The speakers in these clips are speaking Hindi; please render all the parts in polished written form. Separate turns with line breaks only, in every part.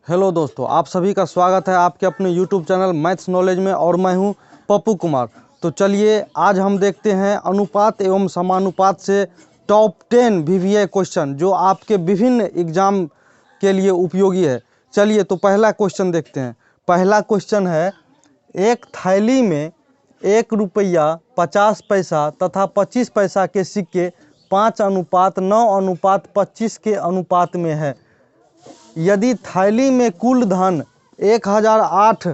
हेलो दोस्तों, आप सभी का स्वागत है आपके अपने यूट्यूब चैनल मैथ्स नॉलेज में और मैं हूं पप्पू कुमार। तो चलिए आज हम देखते हैं अनुपात एवं समानुपात से टॉप 10 VVA क्वेश्चन जो आपके विभिन्न एग्जाम के लिए उपयोगी है। चलिए तो पहला क्वेश्चन देखते हैं। पहला क्वेश्चन है, एक थैली में 1 रुपया 50 पैसा तथा 25 पैसा के सिक्के 5:9:25 के अनुपात में है। यदि थैली में कुल धन 1008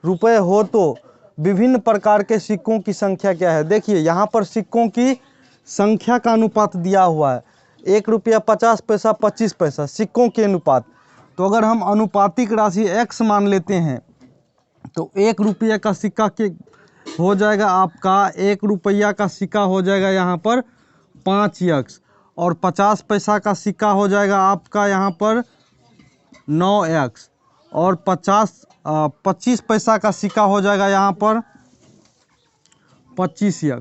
रुपये हो तो विभिन्न प्रकार के सिक्कों की संख्या क्या है। देखिए यहाँ पर सिक्कों की संख्या का अनुपात दिया हुआ है। 1 रुपया 50 पैसा 25 पैसा सिक्कों के अनुपात। तो अगर हम अनुपातिक राशि x मान लेते हैं तो 1 रुपया का सिक्का के हो जाएगा आपका 1 रुपया का सिक्का हो जाएगा यहाँ पर 5x और 50 पैसा का सिक्का हो जाएगा आपका यहाँ पर 9x और 25 पैसा का सिक्का हो जाएगा यहाँ पर 25x।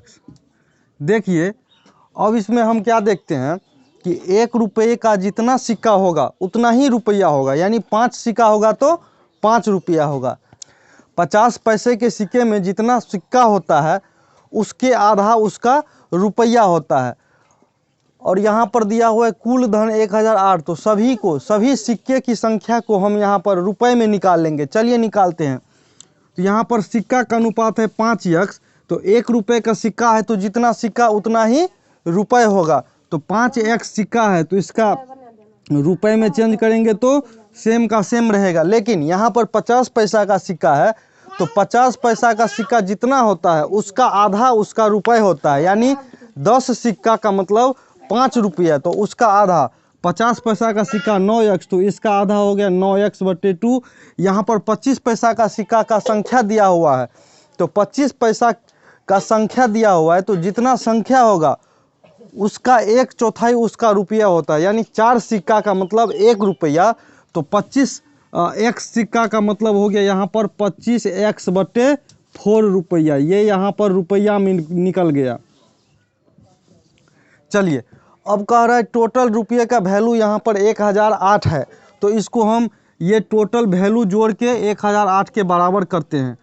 देखिए अब इसमें हम क्या देखते हैं कि 1 रुपये का जितना सिक्का होगा उतना ही रुपया होगा, यानी 5 सिक्का होगा तो 5 रुपया होगा। 50 पैसे के सिक्के में जितना सिक्का होता है उसके आधा उसका रुपया होता है। और यहाँ पर दिया हुआ है कुल धन 1008, तो सभी सिक्के की संख्या को हम यहाँ पर रुपए में निकाल लेंगे। चलिए निकालते हैं। तो यहाँ पर सिक्का का अनुपात है 5x, तो 1 रुपये का सिक्का है तो जितना सिक्का उतना ही रुपए होगा। तो 5x सिक्का है तो इसका रुपए में चेंज करेंगे तो सेम का सेम रहेगा। लेकिन यहाँ पर 50 पैसा का सिक्का है तो 50 पैसा का सिक्का जितना होता है उसका आधा उसका रुपए होता है, यानी 10 सिक्का का मतलब 5 रुपया, तो उसका आधा 50 पैसा का सिक्का 9x, तो इसका आधा हो गया 9x/2। यहाँ पर 25 पैसा का सिक्का का संख्या दिया हुआ है, तो 25 पैसा का संख्या दिया हुआ है तो जितना संख्या होगा उसका 1/4 उसका रुपया होता है, यानी 4 सिक्का का मतलब 1 रुपया। तो 25 x सिक्का का मतलब हो गया यहाँ पर 25x/4 रुपया। ये यहाँ पर रुपया में निकल गया। चलिए अब कह रहा है टोटल रुपये का वैल्यू यहाँ पर 1008 है, तो इसको हम ये टोटल वैल्यू जोड़ के 1008 के बराबर करते हैं।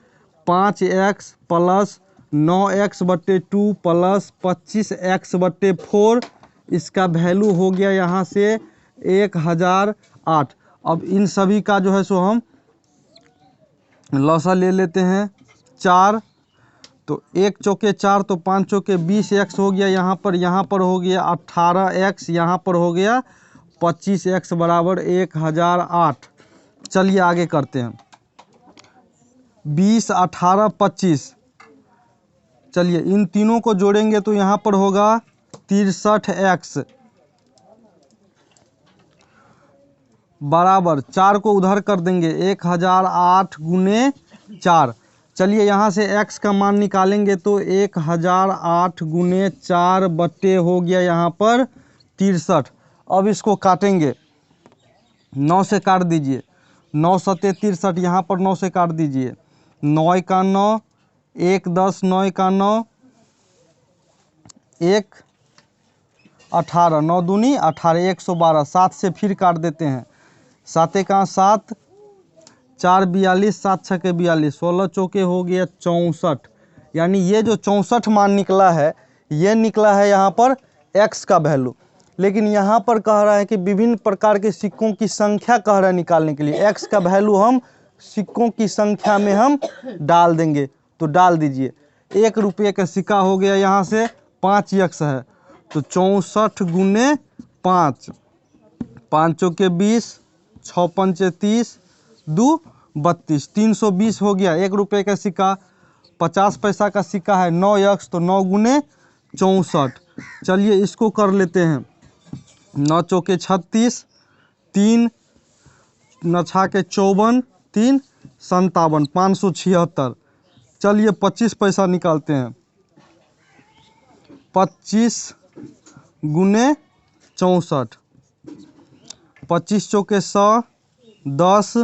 5x + 9x/2 + 25x/4, इसका वैल्यू हो गया यहाँ से 1008। अब इन सभी का जो है सो हम लसा ले लेते हैं। 4 तो 1 चौके 4 तो 5 चौके 20x हो गया यहाँ पर हो गया 18x, यहाँ पर हो गया 25x बराबर 1008। चलिए आगे करते हैं। 20 18 25, चलिए इन तीनों को जोड़ेंगे तो यहाँ पर होगा 63x बराबर 4 को उधर कर देंगे 1008 × 4। चलिए यहाँ से x का मान निकालेंगे तो 1008 × 4 बट्टे हो गया यहाँ पर 63। अब इसको काटेंगे, 9 से काट दीजिए, 9 7 63, यहाँ पर 9 से काट दीजिए, 9 का 9, 1 10, 9 का 9, 1 18, 9 दूनी 18, 112। 7 से फिर काट देते हैं, 7 का 7, 4 42, 7 6 के 42, 16 चौके हो गया 64। यानी ये जो 64 मान निकला है ये निकला है यहाँ पर x का वैल्यू। लेकिन यहाँ पर कह रहा है कि विभिन्न प्रकार के सिक्कों की संख्या कह रहा है निकालने के लिए। x का वैल्यू हम सिक्कों की संख्या में हम डाल देंगे, तो डाल दीजिए। 1 रुपये का सिक्का हो गया यहाँ से 5x है, तो 64 × 5, 5 चौके 20, 6 पंचे 30, 2 32, 320 हो गया। 1 रुपये का सिक्का, 50 पैसा का सिक्का है 9x, तो 9 × 64। चलिए इसको कर लेते हैं। 9 चौके 36, 3 9 छाके 54, 3 57, 576। चलिए 25 पैसा निकालते हैं। 25 × 64, 25 चौके 100, 10,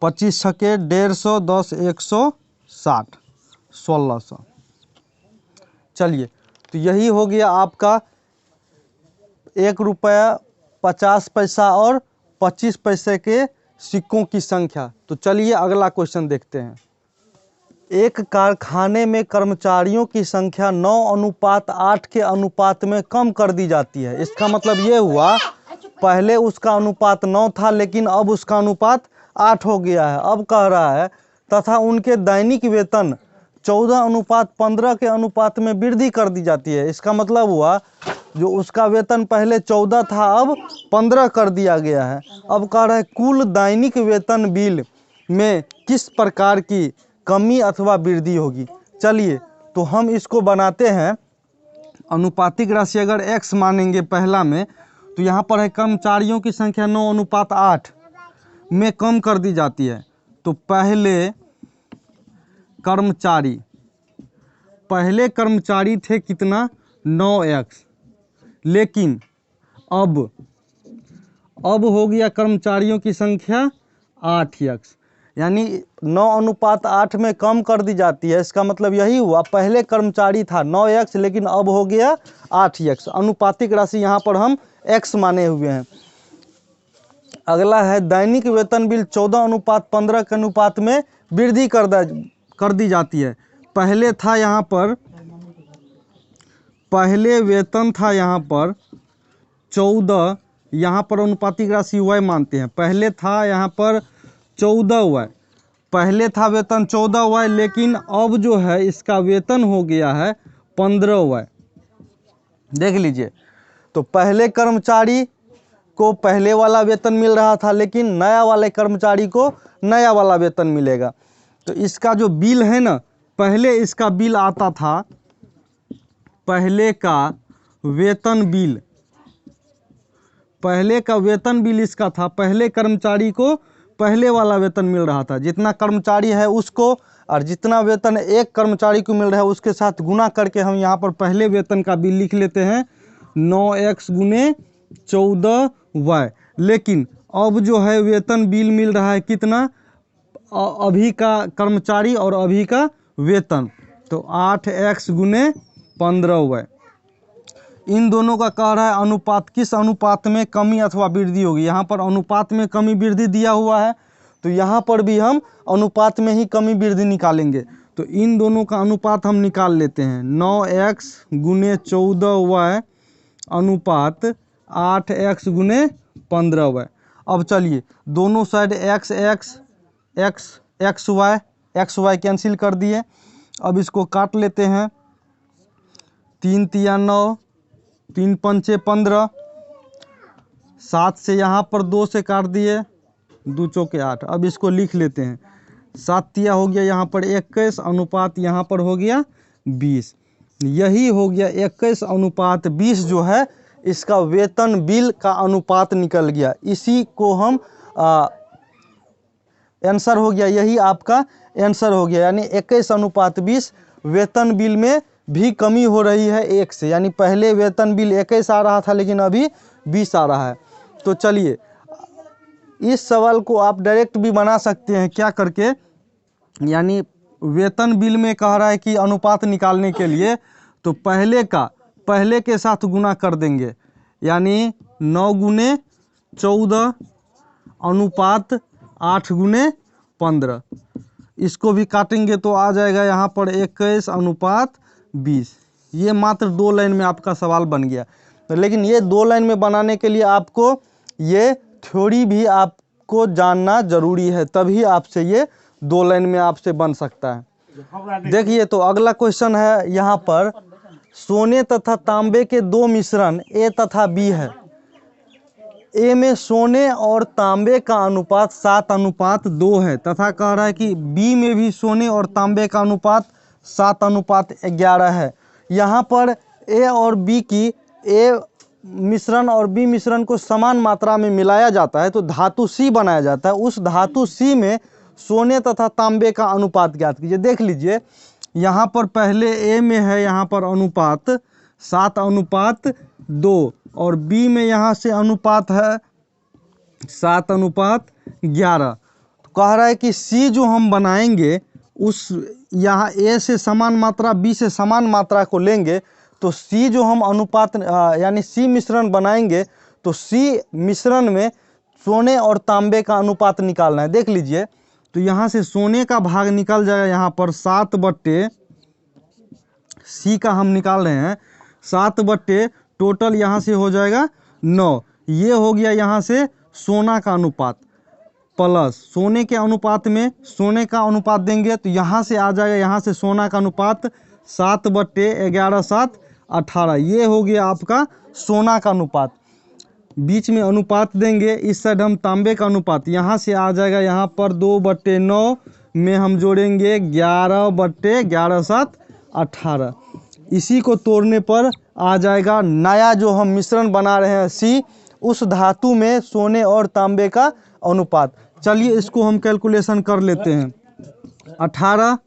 25 छके 150, 10 160, 1600। चलिए तो यही हो गया आपका 1 रुपया 50 पैसा और 25 पैसे के सिक्कों की संख्या। तो चलिए अगला क्वेश्चन देखते हैं। एक कारखाने में कर्मचारियों की संख्या 9:8 के अनुपात में कम कर दी जाती है। इसका मतलब ये हुआ पहले उसका अनुपात 9 था लेकिन अब उसका अनुपात 8 हो गया है। अब कह रहा है तथा उनके दैनिक वेतन 14:15 के अनुपात में वृद्धि कर दी जाती है। इसका मतलब हुआ जो उसका वेतन पहले 14 था अब 15 कर दिया गया है। अब कह रहा है कुल दैनिक वेतन बिल में किस प्रकार की कमी अथवा वृद्धि होगी। चलिए तो हम इसको बनाते हैं। अनुपातिक राशि अगर x मानेंगे पहला में, तो यहाँ पर है कर्मचारियों की संख्या 9:8 में कम कर दी जाती है। तो पहले कर्मचारी थे कितना 9x, लेकिन अब हो गया कर्मचारियों की संख्या 8x, यानी 9:8 में कम कर दी जाती है। इसका मतलब यही हुआ पहले कर्मचारी था 9x लेकिन अब हो गया 8x। अनुपातिक राशि यहाँ पर हम x माने हुए हैं। अगला है दैनिक वेतन बिल 14:15 के अनुपात में वृद्धि कर दी जाती है। पहले था यहाँ पर, पहले वेतन था यहाँ पर 14, यहाँ पर अनुपातिक राशि y मानते हैं। पहले था यहाँ पर 14y, पहले था वेतन 14y लेकिन अब जो है इसका वेतन हो गया है 15y। देख लीजिए, तो पहले कर्मचारी को पहले वाला वेतन मिल रहा था लेकिन नया वाले कर्मचारी को नया वाला वेतन मिलेगा। तो इसका जो बिल है ना, पहले इसका बिल आता था, पहले का वेतन बिल, पहले का वेतन बिल इसका था, पहले कर्मचारी को पहले वाला वेतन मिल रहा था। जितना कर्मचारी है उसको और जितना वेतन एक कर्मचारी को मिल रहा है उसके साथ गुना करके हम यहाँ पर पहले वेतन का बिल लिख लेते हैं 9x गुने 14y। लेकिन अब जो है वेतन बिल मिल रहा है कितना, अभी का कर्मचारी और अभी का वेतन, तो 8x गुने 15y। इन दोनों का कह रहा है अनुपात, किस अनुपात में कमी अथवा वृद्धि होगी। यहाँ पर अनुपात में कमी वृद्धि दिया हुआ है, तो यहाँ पर भी हम अनुपात में ही कमी वृद्धि निकालेंगे। तो इन दोनों का अनुपात हम निकाल लेते हैं। 9x गुने 14y अनुपात 8x गुने 15y। अब चलिए दोनों साइड xy कैंसिल कर दिए। अब इसको काट लेते हैं। 3 तिया 9, 3 पंचे 15, 7 से यहाँ पर 2 से काट दिए, 2 चौके 8। अब इसको लिख लेते हैं। 7 तिया हो गया यहाँ पर 21, अनुपात यहाँ पर हो गया 20। यही हो गया 21:20 जो है इसका वेतन बिल का अनुपात निकल गया। इसी को हम आंसर हो गया, यही आपका आंसर हो गया। यानी 21:20 वेतन बिल में भी कमी हो रही है 1 से, यानी पहले वेतन बिल 21 आ रहा था लेकिन अभी 20 आ रहा है। तो चलिए इस सवाल को आप डायरेक्ट भी बना सकते हैं क्या करके, यानी वेतन बिल में कह रहा है कि अनुपात निकालने के लिए तो पहले के साथ गुना कर देंगे, यानी 9 गुने 14 अनुपात 8 गुने 15। इसको भी काटेंगे तो आ जाएगा यहाँ पर 21:20। ये मात्र 2 लाइन में आपका सवाल बन गया। लेकिन ये 2 लाइन में बनाने के लिए आपको ये थ्योरी भी आपको जानना जरूरी है, तभी आपसे ये 2 लाइन में आपसे बन सकता है। देखिए तो अगला क्वेश्चन है यहाँ पर, सोने तथा तांबे के 2 मिश्रण A तथा B है। A में सोने और तांबे का अनुपात 7:2 है तथा कह रहा है कि B में भी सोने और तांबे का अनुपात 7:11 है। यहाँ पर A और B की A मिश्रण और B मिश्रण को समान मात्रा में मिलाया जाता है तो धातु C बनाया जाता है। उस धातु C में सोने तथा तांबे का अनुपात ज्ञात कीजिए। देख लीजिए यहाँ पर पहले A में है यहाँ पर अनुपात 7:2 और B में यहाँ से अनुपात है 7:11। तो कह रहा है कि C जो हम बनाएंगे उस यहाँ A से समान मात्रा B से समान मात्रा को लेंगे तो C जो हम अनुपात यानी C मिश्रण बनाएंगे तो C मिश्रण में सोने और तांबे का अनुपात निकालना है। देख लीजिए, तो यहाँ से सोने का भाग निकल जाएगा यहाँ पर 7/, सी का हम निकाल रहे हैं 7/, टोटल यहाँ से हो जाएगा 9। ये हो गया यहाँ से सोना का अनुपात, प्लस सोने के अनुपात में सोने का अनुपात देंगे तो यहाँ से आ जाएगा, यहाँ से सोना का अनुपात 7/11 7 18। ये हो गया आपका सोना का अनुपात। बीच में अनुपात देंगे, इस साइड हम तांबे का अनुपात, यहाँ से आ जाएगा यहाँ पर 2/9 में हम जोड़ेंगे 11/11 7 18। इसी को तोड़ने पर आ जाएगा नया जो हम मिश्रण बना रहे हैं सी, उस धातु में सोने और तांबे का अनुपात। चलिए इसको हम कैलकुलेशन कर लेते हैं। 18,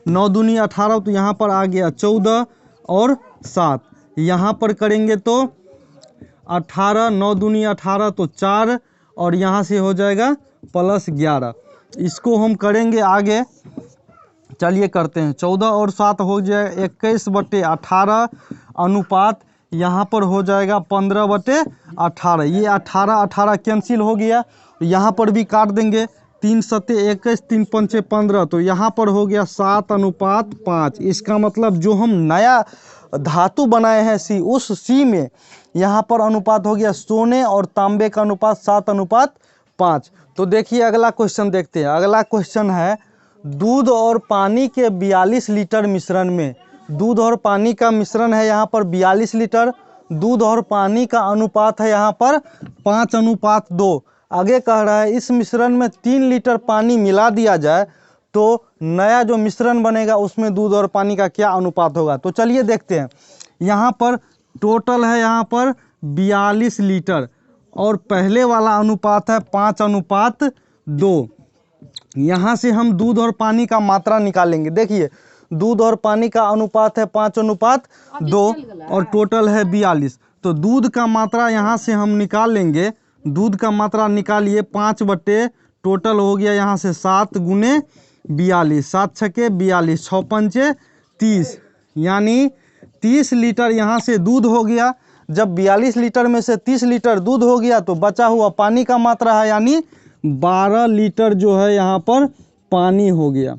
9 दूनी 18, तो यहाँ पर आ गया 14 और 7। यहाँ पर करेंगे तो 18, 9 दूनी 18 तो 4, और यहाँ से हो जाएगा +11। इसको हम करेंगे आगे, चलिए करते हैं। 14 और 7 हो जाए 21/18 अनुपात, यहाँ पर हो जाएगा 15/18। ये 18 18 कैंसिल हो गया, यहाँ पर भी काट देंगे। 3 7 21, 3 5 15, तो यहाँ पर हो गया 7/5। इसका मतलब जो हम नया धातु बनाए हैं सी, उस सी में यहाँ पर अनुपात हो गया सोने और तांबे का अनुपात 7/5। तो देखिए अगला क्वेश्चन देखते हैं। अगला क्वेश्चन है, दूध और पानी के 42 लीटर मिश्रण में, दूध और पानी का मिश्रण है यहाँ पर 42 लीटर, दूध और पानी का अनुपात है यहाँ पर 5:2। आगे कह रहा है इस मिश्रण में 3 लीटर पानी मिला दिया जाए तो नया जो मिश्रण बनेगा उसमें दूध और पानी का क्या अनुपात होगा। तो चलिए देखते हैं। यहाँ पर टोटल है यहाँ पर 42 लीटर, और पहले वाला अनुपात है 5:2। यहाँ से हम दूध और पानी का मात्रा निकालेंगे। देखिए दूध और पानी का अनुपात है 5:2 और टोटल है 42। तो दूध का मात्रा यहाँ से हम निकाल लेंगे। दूध का मात्रा निकालिए 5/, टोटल हो गया यहाँ से 7 × 42, 7 छके 42, 6 पंचे 30, यानी 30 लीटर यहाँ से दूध हो गया। जब 42 लीटर में से 30 लीटर दूध हो गया तो बचा हुआ पानी का मात्रा है, यानी 12 लीटर जो है यहाँ पर पानी हो गया।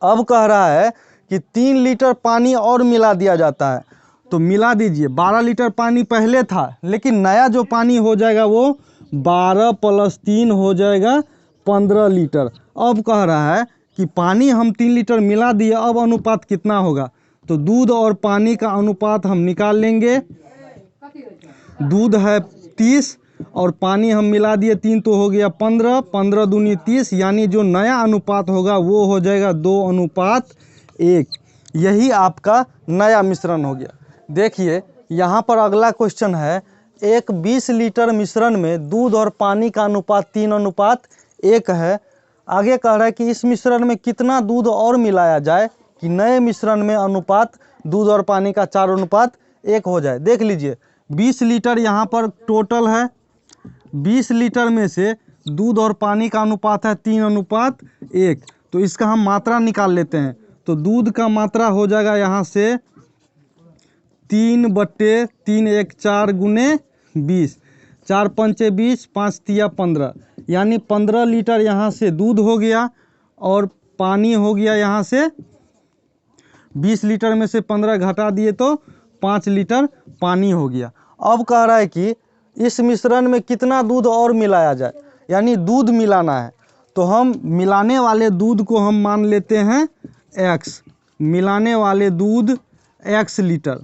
अब कह रहा है कि 3 लीटर पानी और मिला दिया जाता है, तो मिला दीजिए। 12 लीटर पानी पहले था, लेकिन नया जो पानी हो जाएगा वो 12 + 3 हो जाएगा 15 लीटर। अब कह रहा है कि पानी हम 3 लीटर मिला दिए, अब अनुपात कितना होगा। तो दूध और पानी का अनुपात हम निकाल लेंगे। दूध है 30 और पानी हम मिला दिए 3, तो हो गया 15, 15 दूनी 30, यानी जो नया अनुपात होगा वो हो जाएगा 2:1। यही आपका नया मिश्रण हो गया। देखिए यहाँ पर अगला क्वेश्चन है, एक 20 लीटर मिश्रण में दूध और पानी का अनुपात 3:1 है। आगे कह रहा है कि इस मिश्रण में कितना दूध और मिलाया जाए कि नए मिश्रण में अनुपात दूध और पानी का 4:1 हो जाए। देख लीजिए 20 लीटर यहाँ पर टोटल है, 20 लीटर में से दूध और पानी का अनुपात है 3:1, तो इसका हम मात्रा निकाल लेते हैं। तो दूध का मात्रा हो जाएगा यहाँ से 3/3 1 4 × 20, 4 पंचे 20, 5 तिया 15, यानी 15 लीटर यहाँ से दूध हो गया और पानी हो गया यहाँ से 20 लीटर में से 15 घटा दिए तो 5 लीटर पानी हो गया। अब कह रहा है कि इस मिश्रण में कितना दूध और मिलाया जाए, यानी दूध मिलाना है। तो हम मिलाने वाले दूध को हम मान लेते हैं x, मिलाने वाले दूध x लीटर।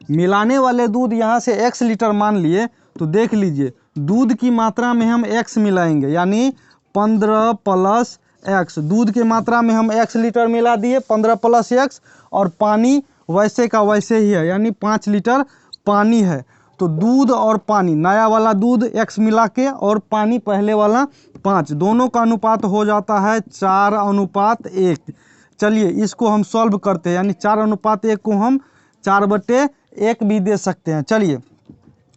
मिलाने वाले दूध यहाँ से x लीटर मान लिए, तो देख लीजिए दूध की मात्रा में हम x मिलाएंगे, यानी 15 + x। दूध की मात्रा में हम x लीटर मिला दिए, 15 + x, और पानी वैसे का वैसे ही है, यानी 5 लीटर पानी है। तो दूध और पानी, नया वाला दूध x मिला के और पानी पहले वाला 5, दोनों का अनुपात हो जाता है 4:1। चलिए इसको हम सॉल्व करते हैं, यानी 4:1 को हम 4/1 भी दे सकते हैं। चलिए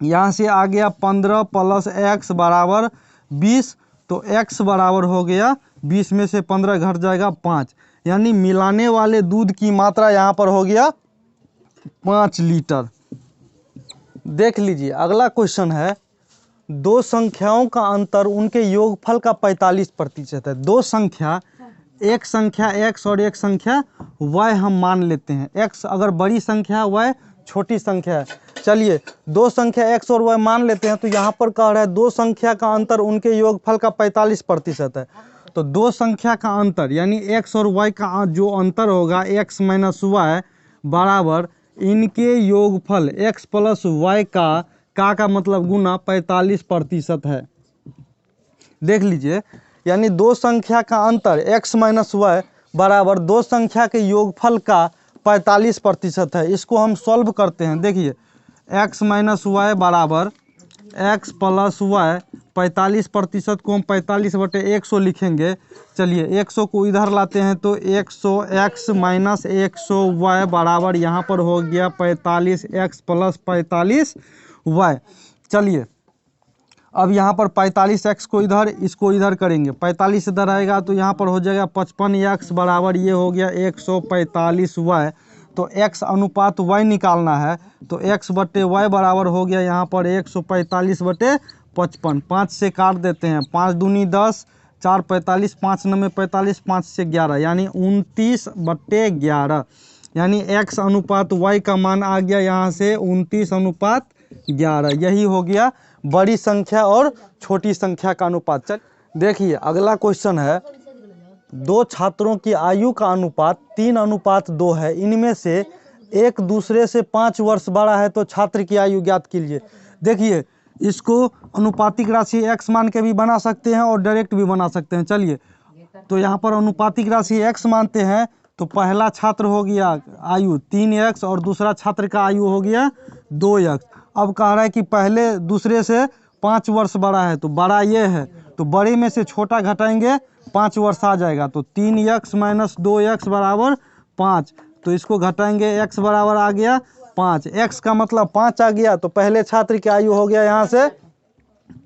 यहाँ से आ गया 15 + x बराबर 20, तो x बराबर हो गया 20 में से 15 घट जाएगा 5, यानी मिलाने वाले दूध की मात्रा यहाँ पर हो गया 5 लीटर। देख लीजिए अगला क्वेश्चन है, दो संख्याओं का अंतर उनके योगफल का 45% है। दो संख्या, एक संख्या x और एक संख्या y हम मान लेते हैं। x अगर बड़ी संख्या है, y छोटी संख्या है। चलिए दो संख्या x और y मान लेते हैं। तो यहाँ पर कह रहा है दो संख्या का अंतर उनके योगफल का 45% है। तो दो संख्या का अंतर यानी x और y का जो अंतर होगा x माइनस y बराबर इनके योगफल x प्लस y का मतलब गुना 45% है। देख लीजिए, यानी दो संख्या का अंतर x माइनस वाई बराबर दो संख्या के योगफल का 45% है। इसको हम सॉल्व करते हैं। देखिए x माइनस वाई बराबर x प्लस वाई, 45% को हम 45/100 लिखेंगे। चलिए 100 को इधर लाते हैं तो 100x माइनस 100y बराबर यहाँ पर हो गया 45x प्लस 45y। चलिए अब यहाँ पर 45x को इधर, इसको इधर करेंगे, 45 इधर आएगा तो यहाँ पर हो जाएगा 55x बराबर ये हो गया 145y। तो x अनुपात y निकालना है तो x बटे y बराबर हो गया यहाँ पर 145/55। 5 से काट देते हैं, 5 दूनी 10, 4 45, 5 9 45, 5 से 11 यानी 29/11। यानी x अनुपात y का मान आ गया यहाँ से 29/11। यही हो गया बड़ी संख्या और छोटी संख्या का अनुपात। चल देखिए अगला क्वेश्चन है, दो छात्रों की आयु का अनुपात 3:2 है। इनमें से एक दूसरे से 5 वर्ष बड़ा है तो छात्र की आयु ज्ञात कीजिए। देखिए इसको अनुपातिक राशि x मान के भी बना सकते हैं और डायरेक्ट भी बना सकते हैं। चलिए तो यहाँ पर अनुपातिक राशि x मानते हैं तो पहला छात्र हो गया आयु 3x और दूसरा छात्र का आयु हो गया 2x। अब कह रहा है कि पहले दूसरे से 5 वर्ष बड़ा है तो बड़ा ये है, तो बड़े में से छोटा घटाएंगे 5 वर्ष आ जाएगा। तो 3x माइनस 2x बराबर 5। तो इसको घटाएंगे, x बराबर आ गया 5, x का मतलब 5 आ गया। तो पहले छात्र की आयु हो गया यहाँ से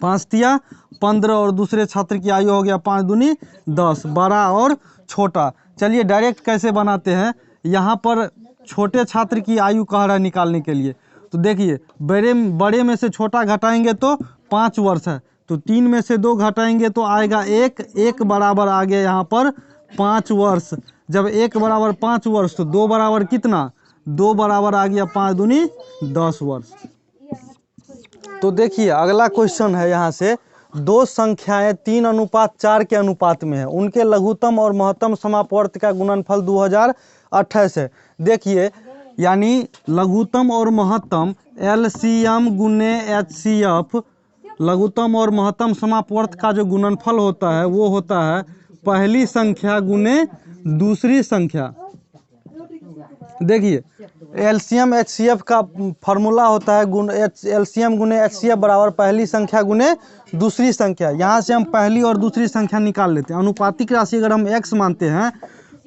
5 तिया 15 और दूसरे छात्र की आयु हो गया 5 दूनी 10, बड़ा और छोटा। चलिए डायरेक्ट कैसे बनाते हैं, यहाँ पर छोटे छात्र की आयु कह रहा है निकालने के लिए। तो देखिए बड़े में से छोटा घटाएंगे तो 5 वर्ष है, तो 3 में से 2 घटाएंगे तो आएगा 1 बराबर आ गया यहाँ पर 5 वर्ष। जब 1 बराबर 5 वर्ष तो 2 बराबर कितना, 2 बराबर आ गया 5 दूनी 10 वर्ष। तो देखिए अगला क्वेश्चन है, यहाँ से दो संख्याएं 3:4 के अनुपात में है, उनके लघुत्तम और महत्तम समापवर्त का गुणनफल 2028 है। देखिए यानी लघुत्तम और महत्तम LCM गुने HCF, लघुत्तम और महत्तम समापवर्त का जो गुणनफल होता है वो होता है पहली संख्या गुने दूसरी संख्या। देखिए LCM HCF का फॉर्मूला होता है LCM गुने HCF बराबर पहली संख्या गुने दूसरी संख्या। यहाँ से हम पहली और दूसरी संख्या निकाल लेते हैं। अनुपातिक राशि अगर हम x मानते हैं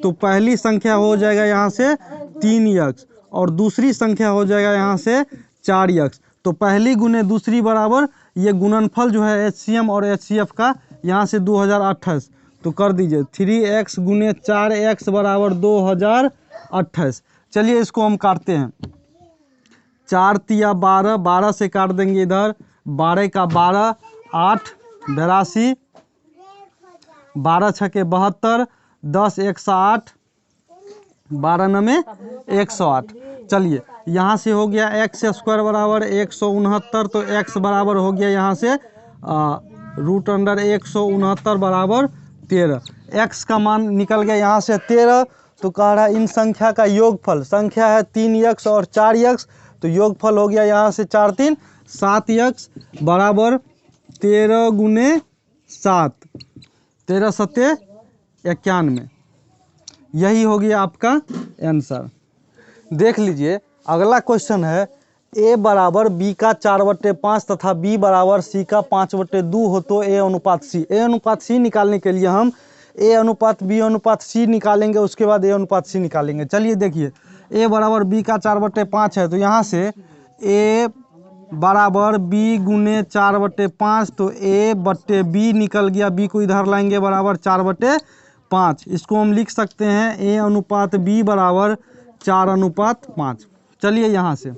तो पहली संख्या हो जाएगा यहाँ से 3x और दूसरी संख्या हो जाएगा यहाँ से 4x। तो पहली गुने दूसरी बराबर ये गुणनफल जो है HCM और HCF का यहाँ से 2028। तो कर दीजिए 3x गुने 4x बराबर 2028। चलिए इसको हम काटते हैं, 4 तिया 12, 12 से काट देंगे इधर, 12 का 12, 8 82, 12 छके 72, 10 108, 12 9 108। चलिए यहाँ से हो गया x स्क्वायर बराबर 169, तो x बराबर हो गया यहाँ से √169 बराबर 13। x का मान निकल गया यहाँ से 13। तो कह रहा है इन संख्या का योगफल, संख्या है 3x और 4x, तो योगफल हो गया यहाँ से 4 3 7x बराबर 13 गुने 7, 13 7 91। यही हो गया आपका आंसर। देख लीजिए अगला क्वेश्चन है, a बराबर b का 4/5 तथा b बराबर c का 5/2 हो तो a अनुपात c। a अनुपात c निकालने के लिए हम a अनुपात b अनुपात c निकालेंगे, उसके बाद a अनुपात c निकालेंगे। चलिए देखिए a बराबर b का 4/5 है, तो यहाँ से a बराबर b गुने 4/5, तो a बट्टे b निकल गया, b को इधर लाएंगे बराबर 4/5। इसको हम लिख सकते हैं a अनुपात b बराबर 4:5। चलिए यहाँ से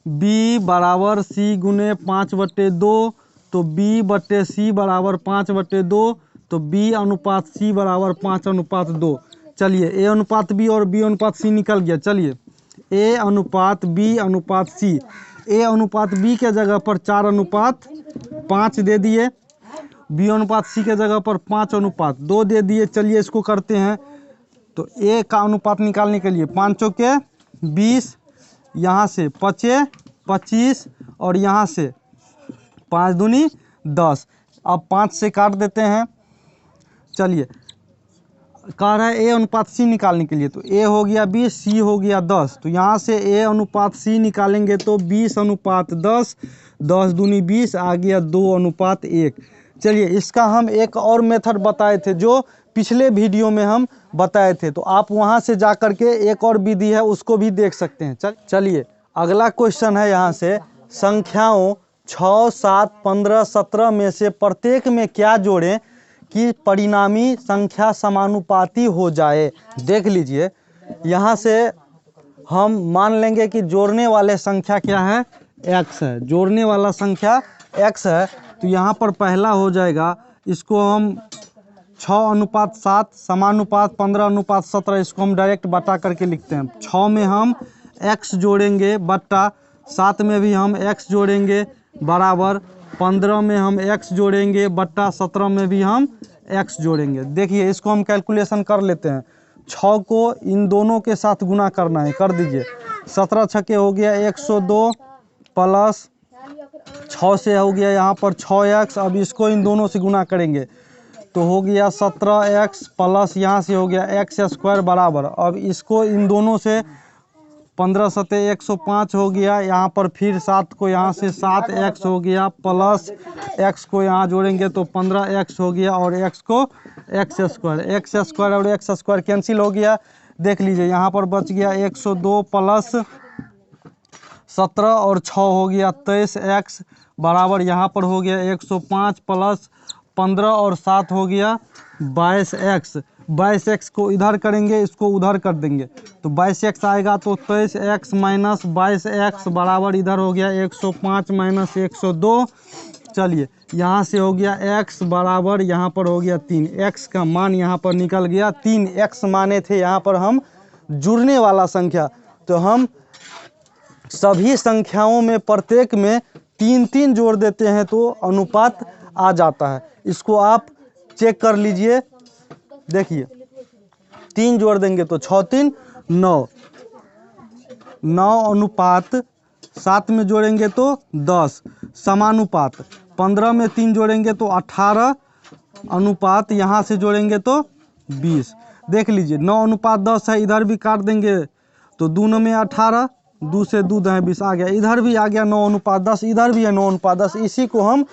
B बराबर C गुने 5/2, तो B/C बराबर 5/2, तो B अनुपात C बराबर 5/2। चलिए A अनुपात B और B अनुपात C निकल गया। चलिए A अनुपात B अनुपात C, A अनुपात B के जगह पर 4/5 दे दिए, B अनुपात C के जगह पर 5/2 दे दिए। चलिए इसको करते हैं। तो A का अनुपात निकालने के लिए 5 चौके 20, यहाँ से 5 25 और यहाँ से 5 दूनी 10। अब 5 से काट देते हैं। चलिए कह रहा है A अनुपात C निकालने के लिए, तो A हो गया 20, C हो गया 10। तो यहाँ से A अनुपात C निकालेंगे तो 20/10, 10 दूनी 20, आ गया 2/1। चलिए इसका हम एक और मेथड बताए थे जो पिछले वीडियो में हम बताए थे, तो आप वहाँ से जा कर के एक और विधि है उसको भी देख सकते हैं। चलिए अगला क्वेश्चन है यहाँ से, संख्याओं 6, 7, 15, 17 में से प्रत्येक में क्या जोड़ें कि परिणामी संख्या समानुपाती हो जाए। देख लीजिए यहाँ से हम मान लेंगे कि जोड़ने वाले संख्या क्या है, x है, जोड़ने वाला संख्या x है। तो यहाँ पर पहला हो जाएगा, इसको हम 6/7 समानुपात 15/17, इसको हम डायरेक्ट बटा करके लिखते हैं। 6 में हम x जोड़ेंगे बट्टा 7 में भी हम x जोड़ेंगे बराबर 15 में हम x जोड़ेंगे बट्टा 17 में भी हम x जोड़ेंगे। देखिए इसको हम कैलकुलेशन कर लेते हैं। 6 को इन दोनों के साथ गुना करना है, कर दीजिए। 17 छक्के हो गया 102 प्लस 6 से हो गया यहाँ पर 6x। अब इसको इन दोनों से गुना करेंगे तो हो गया 17x प्लस यहाँ से हो गया x² बराबर। अब इसको इन दोनों से 15 सते 105 हो गया, यहाँ पर फिर 7 को यहाँ से 7x हो गया प्लस x को यहाँ जोड़ेंगे तो 15x हो गया और x को x² और x² कैंसिल हो गया। देख लीजिए यहाँ पर बच गया 102 प्लस 17 और 6 हो गया 23x बराबर यहाँ पर हो गया 105 प्लस 15 और 7 हो गया 22x। 22x को इधर करेंगे, इसको उधर कर देंगे तो 22x आएगा, तो 23x माइनस 22x बराबर इधर हो गया 105 माइनस 102। चलिए यहाँ से हो गया x बराबर यहाँ पर हो गया 3, x का मान यहाँ पर निकल गया 3। x माने थे यहाँ पर हम जुड़ने वाला संख्या, तो हम सभी संख्याओं में प्रत्येक में 3-3 जोड़ देते हैं तो अनुपात आ जाता है। इसको आप चेक कर लीजिए। देखिए 3 जोड़ देंगे तो 6 3 9, 9 अनुपात 7 में जोड़ेंगे तो 10 समानुपात, 15 में 3 जोड़ेंगे तो 18 अनुपात यहाँ से जोड़ेंगे तो 20। देख लीजिए 9 अनुपात 10 है, इधर भी काट देंगे तो 2 9 में 18, 2 से 2 10 20 आ गया, इधर भी आ गया 9 अनुपात 10, इधर भी है 9 अनुपात 10। इसी को हम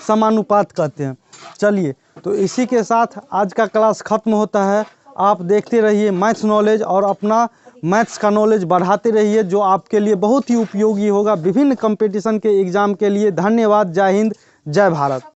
समानुपात कहते हैं। चलिए तो इसी के साथ आज का क्लास ख़त्म होता है। आप देखते रहिए मैथ्स नॉलेज और अपना मैथ्स का नॉलेज बढ़ाते रहिए, जो आपके लिए बहुत ही उपयोगी होगा विभिन्न कंपटीशन के एग्ज़ाम के लिए। धन्यवाद। जय हिंद, जय भारत।